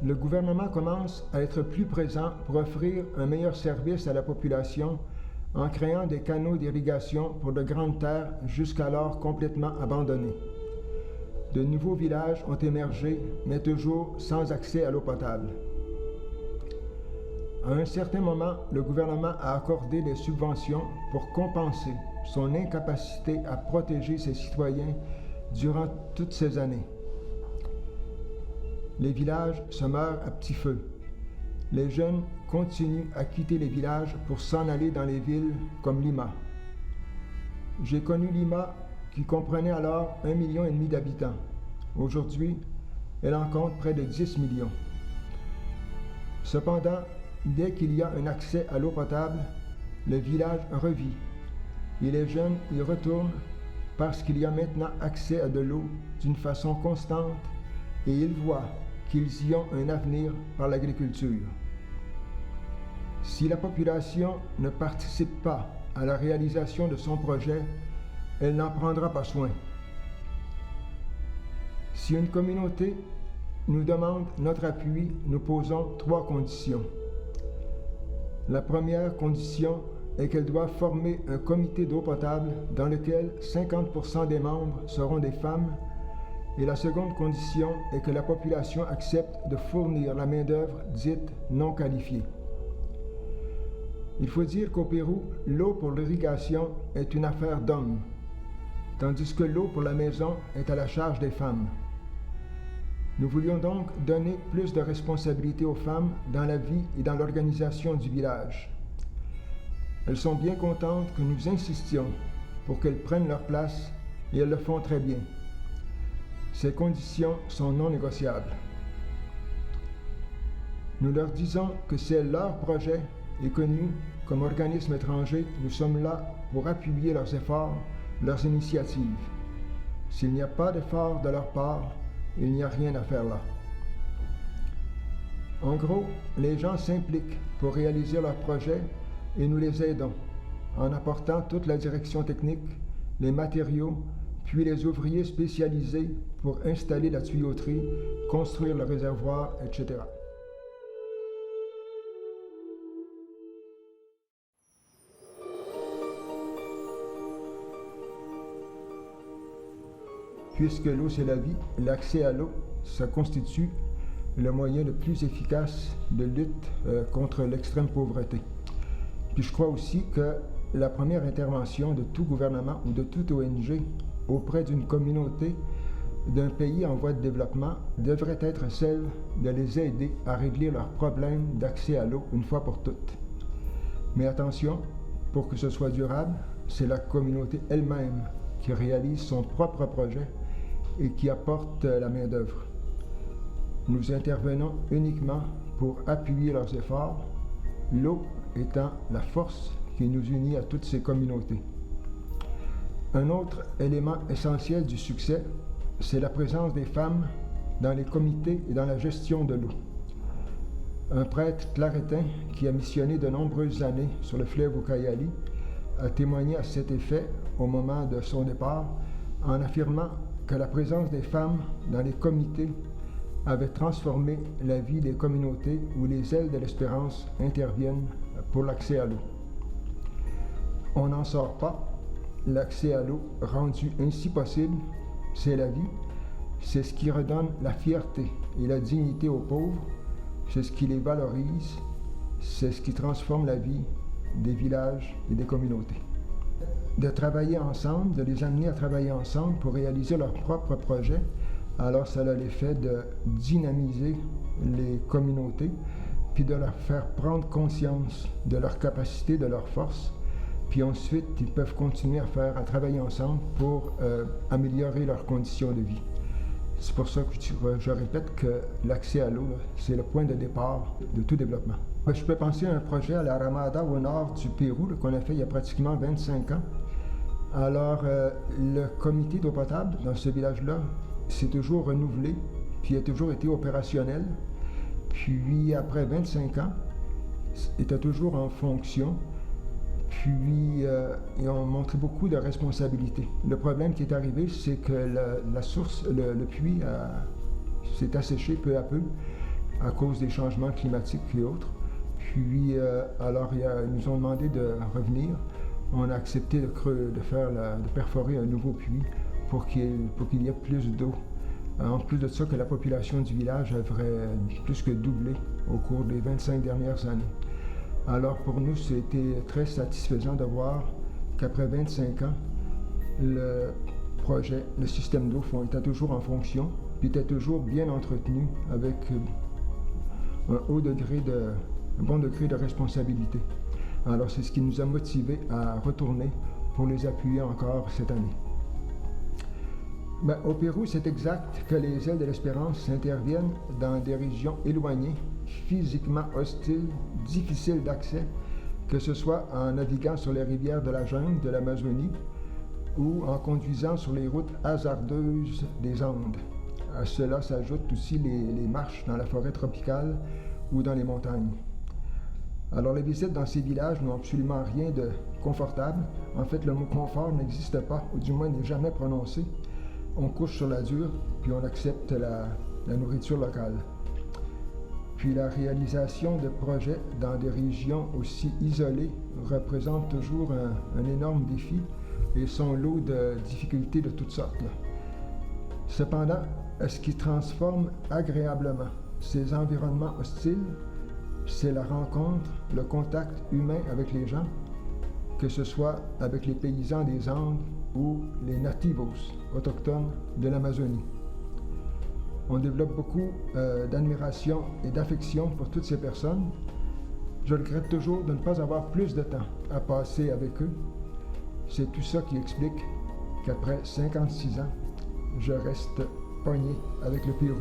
le gouvernement commence à être plus présent pour offrir un meilleur service à la population en créant des canaux d'irrigation pour de grandes terres jusqu'alors complètement abandonnées. De nouveaux villages ont émergé, mais toujours sans accès à l'eau potable. À un certain moment, le gouvernement a accordé des subventions pour compenser son incapacité à protéger ses citoyens durant toutes ces années. Les villages se meurent à petit feu. Les jeunes continuent à quitter les villages pour s'en aller dans les villes comme Lima. J'ai connu Lima qui comprenait alors 1,5 million d'habitants. Aujourd'hui, elle en compte près de 10 millions. Cependant, dès qu'il y a un accès à l'eau potable, le village revit et les jeunes y retournent parce qu'il y a maintenant accès à de l'eau d'une façon constante et ils voient qu'ils y ont un avenir par l'agriculture. Si la population ne participe pas à la réalisation de son projet, elle n'en prendra pas soin. Si une communauté nous demande notre appui, nous posons 3 conditions. La première condition est qu'elle doit former un comité d'eau potable dans lequel 50% des membres seront des femmes. Et la seconde condition est que la population accepte de fournir la main-d'œuvre dite non qualifiée. Il faut dire qu'au Pérou, l'eau pour l'irrigation est une affaire d'hommes, tandis que l'eau pour la maison est à la charge des femmes. Nous voulions donc donner plus de responsabilité aux femmes dans la vie et dans l'organisation du village. Elles sont bien contentes que nous insistions pour qu'elles prennent leur place et elles le font très bien. Ces conditions sont non négociables. Nous leur disons que c'est leur projet et que nous, comme organisme étranger, nous sommes là pour appuyer leurs efforts, leurs initiatives. S'il n'y a pas d'effort de leur part, il n'y a rien à faire là. En gros, les gens s'impliquent pour réaliser leur projet et nous les aidons en apportant toute la direction technique, les matériaux, puis les ouvriers spécialisés pour installer la tuyauterie, construire le réservoir, etc. Puisque l'eau c'est la vie, l'accès à l'eau, ça constitue le moyen le plus efficace de lutte contre l'extrême pauvreté. Puis je crois aussi que la première intervention de tout gouvernement ou de toute ONG auprès d'une communauté d'un pays en voie de développement devrait être celle de les aider à régler leurs problèmes d'accès à l'eau une fois pour toutes. Mais attention, pour que ce soit durable, c'est la communauté elle-même qui réalise son propre projet et qui apporte la main-d'œuvre. Nous intervenons uniquement pour appuyer leurs efforts, l'eau étant la force qui nous unit à toutes ces communautés. Un autre élément essentiel du succès, c'est la présence des femmes dans les comités et dans la gestion de l'eau. Un prêtre claretin qui a missionné de nombreuses années sur le fleuve Ucayali a témoigné à cet effet au moment de son départ en affirmant que la présence des femmes dans les comités avait transformé la vie des communautés où les ailes de l'espérance interviennent pour l'accès à l'eau. On n'en sort pas. L'accès à l'eau rendu ainsi possible, c'est la vie. C'est ce qui redonne la fierté et la dignité aux pauvres. C'est ce qui les valorise. C'est ce qui transforme la vie des villages et des communautés. De travailler ensemble, de les amener à travailler ensemble pour réaliser leur propre projet, alors ça a l'effet de dynamiser les communautés, puis de leur faire prendre conscience de leur capacité, de leur force, puis ensuite ils peuvent continuer à travailler ensemble pour améliorer leurs conditions de vie. C'est pour ça que je répète que l'accès à l'eau, c'est le point de départ de tout développement. Je peux penser à un projet à la Ramada au nord du Pérou qu'on a fait il y a pratiquement 25 ans. Alors, le comité d'eau potable dans ce village-là s'est toujours renouvelé, puis a toujours été opérationnel. Puis, après 25 ans, était toujours en fonction. Puis, ils ont montré beaucoup de responsabilité. Le problème qui est arrivé, c'est que la source, le puits s'est asséché peu à peu. à cause des changements climatiques et autres. Puis, alors, ils nous ont demandé de revenir. On a accepté de perforer un nouveau puits pour qu'il y ait plus d'eau. En plus de ça, que la population du village aurait plus que doublé au cours des 25 dernières années. Alors pour nous, c'était très satisfaisant de voir qu'après 25 ans, le projet, le système d'eau était toujours en fonction, puis était toujours bien entretenu avec un bon degré de responsabilité. Alors c'est ce qui nous a motivés à retourner pour les appuyer encore cette année. Au Pérou, c'est exact que les ailes de l'Espérance interviennent dans des régions éloignées, physiquement hostiles, difficiles d'accès, que ce soit en naviguant sur les rivières de la jungle, de l'Amazonie, ou en conduisant sur les routes hasardeuses des Andes. À cela s'ajoutent aussi les marches dans la forêt tropicale ou dans les montagnes. Alors les visites dans ces villages n'ont absolument rien de confortable. En fait, le mot confort n'existe pas, ou du moins n'est jamais prononcé. On couche sur la dure, puis on accepte la nourriture locale. Puis la réalisation de projets dans des régions aussi isolées représente toujours un énorme défi et son lot de difficultés de toutes sortes. Cependant, ce qui transforme agréablement ces environnements hostiles, c'est la rencontre, le contact humain avec les gens, que ce soit avec les paysans des Andes ou les nativos, autochtones de l'Amazonie. On développe beaucoup d'admiration et d'affection pour toutes ces personnes. Je regrette toujours de ne pas avoir plus de temps à passer avec eux. C'est tout ça qui explique qu'après 56 ans, je reste pogné avec le Pérou.